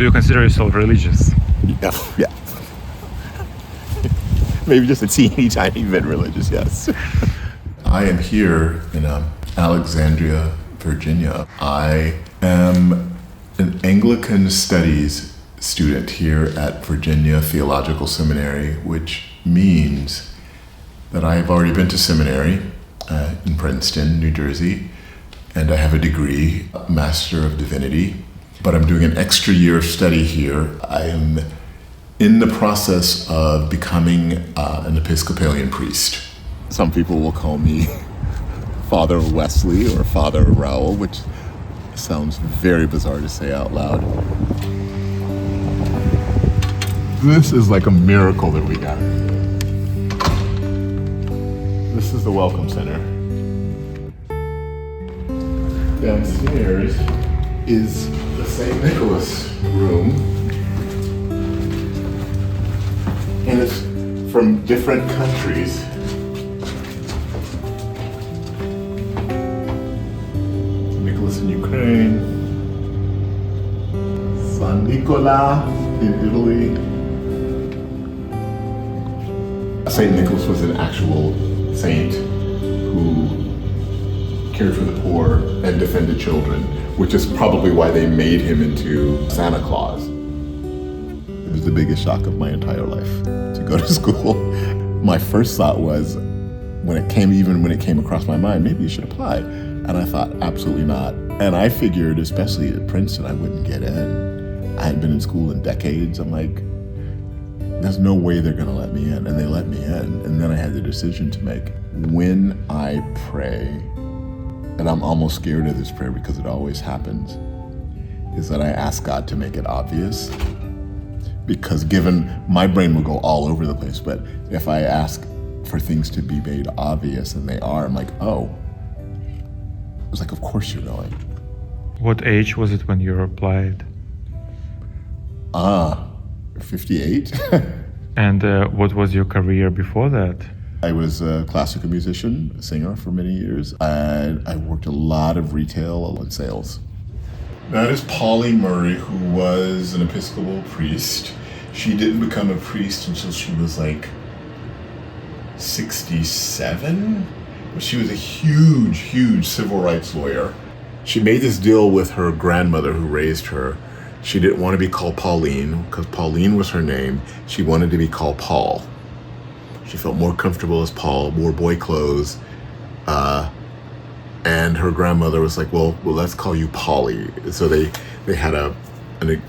Do you consider yourself religious? Yeah. Maybe just a teeny tiny bit religious, yes. I am here in Alexandria, Virginia. I am an Anglican studies student here at Virginia Theological Seminary, which means that I have already been to seminary in Princeton, New Jersey, and I have a degree, Master of Divinity, but I'm doing an extra year of study here. I am in the process of becoming an Episcopalian priest. Some people will call me Father Wesley or Father Rowell, which sounds very bizarre to say out loud. This is like a miracle that we got. This is the Welcome Center. Downstairs is the St. Nicholas room. And it's from different countries. Nicholas in Ukraine, San Nicola in Italy. St. Nicholas was an actual saint who cared for the poor and defended children, which is probably why they made him into Santa Claus. It was the biggest shock of my entire life to go to school. My first thought was, when it came across my mind, maybe you should apply. And I thought, absolutely not. And I figured, especially at Princeton, I wouldn't get in. I hadn't been in school in decades. I'm like, there's no way they're gonna let me in. And they let me in. And then I had the decision to make. When I pray, and I'm almost scared of this prayer because it always happens, is that I ask God to make it obvious. Because given, my brain will go all over the place, but if I ask for things to be made obvious, and they are, I'm like, oh. I was like, of course you're going. What age was it when you applied? 58. And what was your career before that? I was a classical musician, a singer for many years, and I worked a lot of retail and sales. That is Polly Murray, who was an Episcopal priest. She didn't become a priest until she was like 67. She was a huge civil rights lawyer. She made this deal with her grandmother who raised her. She didn't want to be called Pauline because Pauline was her name. She wanted to be called Paul. She felt more comfortable as Paul, wore boy clothes. And her grandmother was like, well, let's call you Polly. So they had an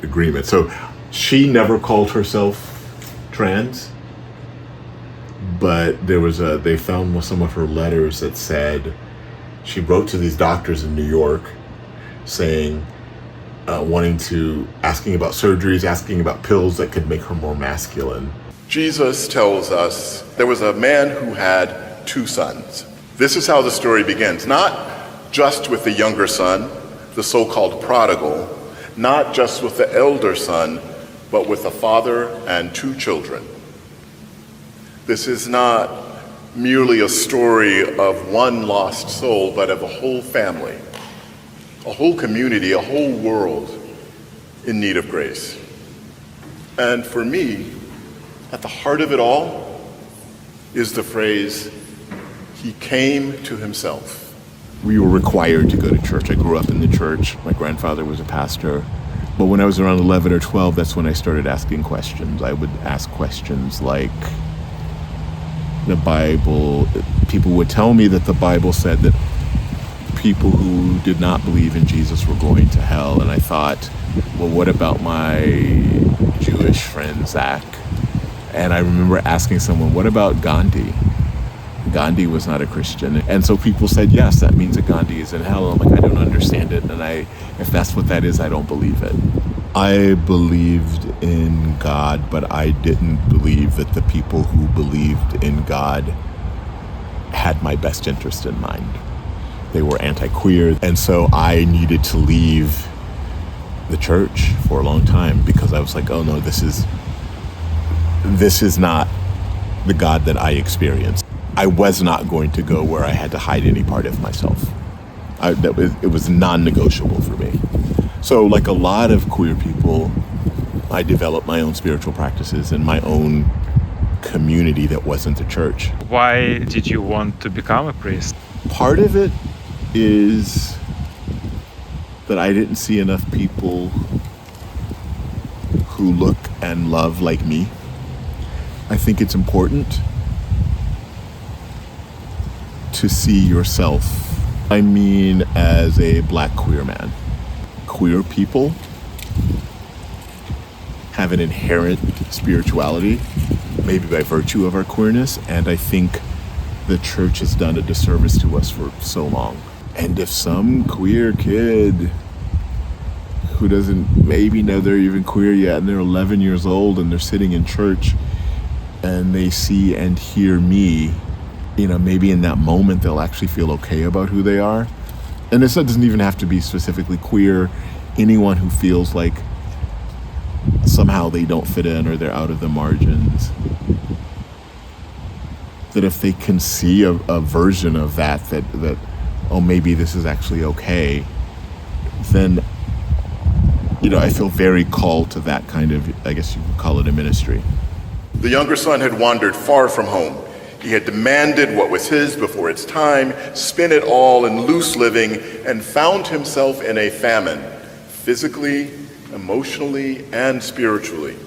agreement. So she never called herself trans, but they found some of her letters that said, she wrote to these doctors in New York saying, asking about surgeries, asking about pills that could make her more masculine. Jesus tells us there was a man who had 2 sons. This is how the story begins. Not just with the younger son, the so-called prodigal, not just with the elder son, but with a father and 2 children. This is not merely a story of one lost soul, but of a whole family, a whole community, a whole world in need of grace. And for me, at the heart of it all is the phrase, he came to himself. We were required to go to church. I grew up in the church. My grandfather was a pastor. But when I was around 11 or 12, that's when I started asking questions. I would ask questions like, the Bible, people would tell me that the Bible said that people who did not believe in Jesus were going to hell. And I thought, well, what about my Jewish friend, Zach? And I remember asking someone, what about Gandhi? Gandhi was not a Christian. And so people said, yes, that means that Gandhi is in hell. And I'm like, I don't understand it. And if that's what that is, I don't believe it. I believed in God, but I didn't believe that the people who believed in God had my best interest in mind. They were anti-queer. And so I needed to leave the church for a long time because I was like, oh no, this is not the God that I experienced. I was not going to go where I had to hide any part of myself. It was non-negotiable for me. So like a lot of queer people, I developed my own spiritual practices and my own community that wasn't the church. Why did you want to become a priest? Part of it is that I didn't see enough people who look and love like me. I think it's important to see yourself. I mean, as a Black queer man. Queer people have an inherent spirituality, maybe by virtue of our queerness, and I think the church has done a disservice to us for so long. And if some queer kid who doesn't maybe know they're even queer yet, and they're 11 years old and they're sitting in church and they see and hear me, maybe in that moment they'll actually feel okay about who they are. And this doesn't even have to be specifically queer. Anyone who feels like somehow they don't fit in or they're out of the margins, that if they can see a version of that, oh, maybe this is actually okay, then, I feel very called to that kind of, I guess you could call it a ministry. The younger son had wandered far from home. He had demanded what was his before its time, spent it all in loose living, and found himself in a famine, physically, emotionally, and spiritually.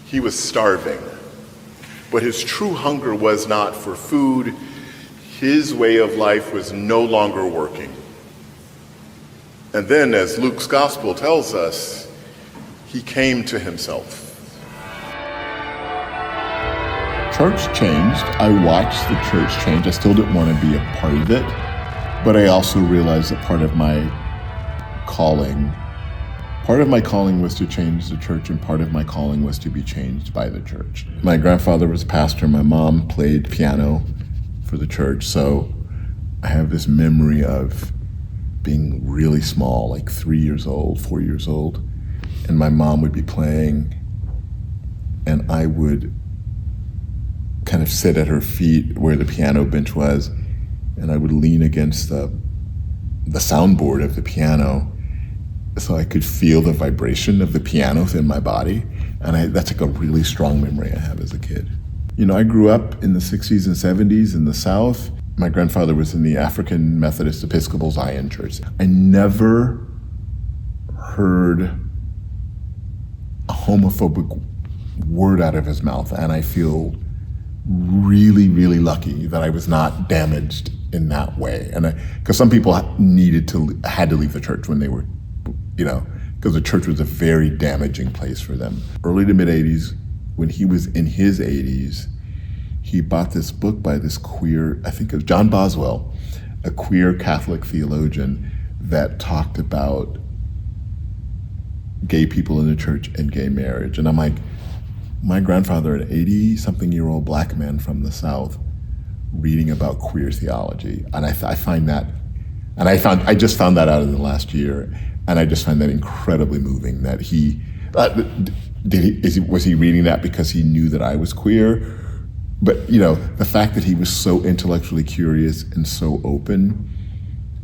He was starving, but his true hunger was not for food. His way of life was no longer working. And then, as Luke's gospel tells us, he came to himself. Church changed. I watched the church change. I still didn't want to be a part of it, but I also realized that part of my calling was to change the church, and part of my calling was to be changed by the church. My grandfather was a pastor. My mom played piano for the church, so I have this memory of being really small, like 3 years old, 4 years old, and my mom would be playing, and I would kind of sit at her feet where the piano bench was, and I would lean against the soundboard of the piano so I could feel the vibration of the piano within my body. And that's like a really strong memory I have as a kid. I grew up in the 60s and 70s in the South. My grandfather was in the African Methodist Episcopal Zion Church. I never heard a homophobic word out of his mouth, and I feel really, really lucky that I was not damaged in that way. And because some people had to leave the church when they were, because the church was a very damaging place for them. Early to mid 80s, when he was in his 80s, he bought this book by this queer, I think it was John Boswell, a queer Catholic theologian that talked about gay people in the church and gay marriage. And I'm like, my grandfather, an 80-something-year-old Black man from the South, reading about queer theology. And I find that, and I just found that out in the last year, and I just find that incredibly moving that he, was he reading that because he knew that I was queer? But, the fact that he was so intellectually curious and so open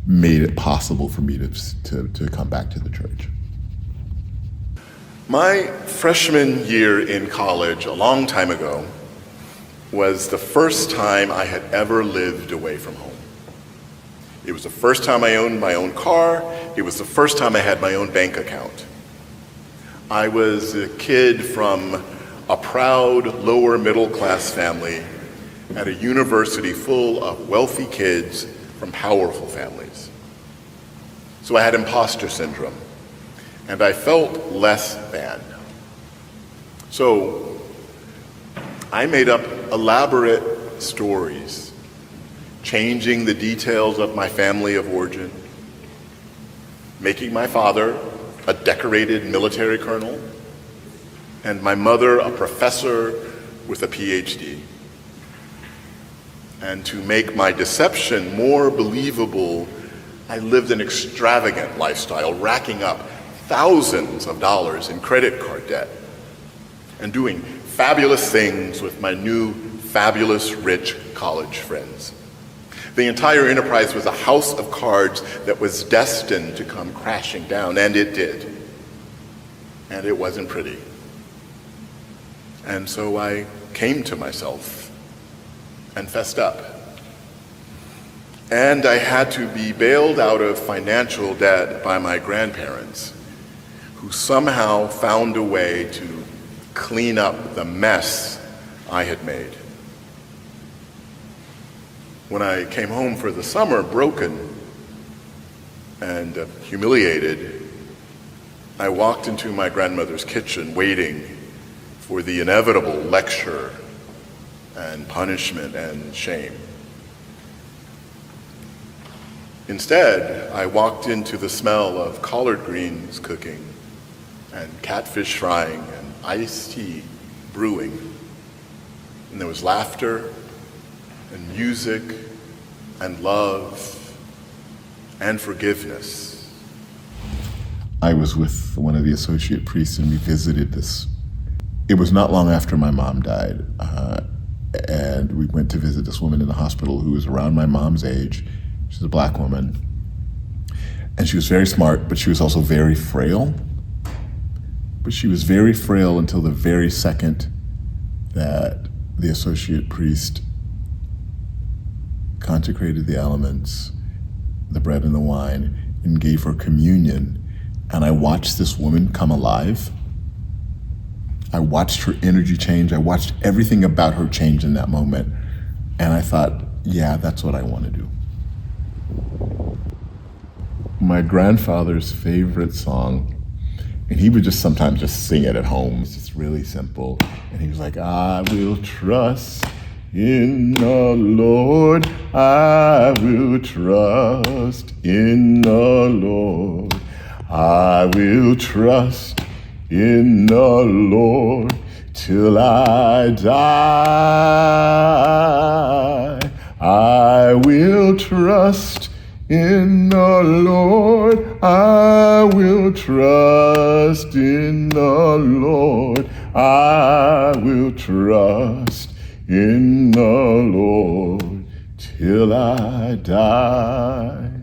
made it possible for me to come back to the church. My freshman year in college, a long time ago, was the first time I had ever lived away from home. It was the first time I owned my own car. It was the first time I had my own bank account. I was a kid from a proud lower middle class family at a university full of wealthy kids from powerful families. So I had imposter syndrome, and I felt less than. So I made up elaborate stories, changing the details of my family of origin, making my father a decorated military colonel, and my mother a professor with a PhD. And to make my deception more believable, I lived an extravagant lifestyle, racking up thousands of dollars in credit card debt and doing fabulous things with my new fabulous rich college friends. The entire enterprise was a house of cards that was destined to come crashing down, and it did. And it wasn't pretty. And so I came to myself and fessed up. And I had to be bailed out of financial debt by my grandparents, who somehow found a way to clean up the mess I had made. When I came home for the summer, broken and humiliated, I walked into my grandmother's kitchen waiting for the inevitable lecture and punishment and shame. Instead, I walked into the smell of collard greens cooking and catfish frying and iced tea brewing. And there was laughter and music and love and forgiveness. I was with one of the associate priests and we visited this. It was not long after my mom died. And we went to visit this woman in the hospital who was around my mom's age. She's a black woman. And she was very smart, but she was also very frail. But she was very frail until the very second that the associate priest consecrated the elements, the bread and the wine, and gave her communion. And I watched this woman come alive. I watched her energy change. I watched everything about her change in that moment. And I thought, yeah, that's what I want to do. My grandfather's favorite song, and he would just sometimes just sing it at home. It's just really simple. And he was like, I will trust in the Lord. I will trust in the Lord. I will trust in the Lord till I die. I will trust in the Lord. I will trust in the Lord. I will trust in the Lord till I die.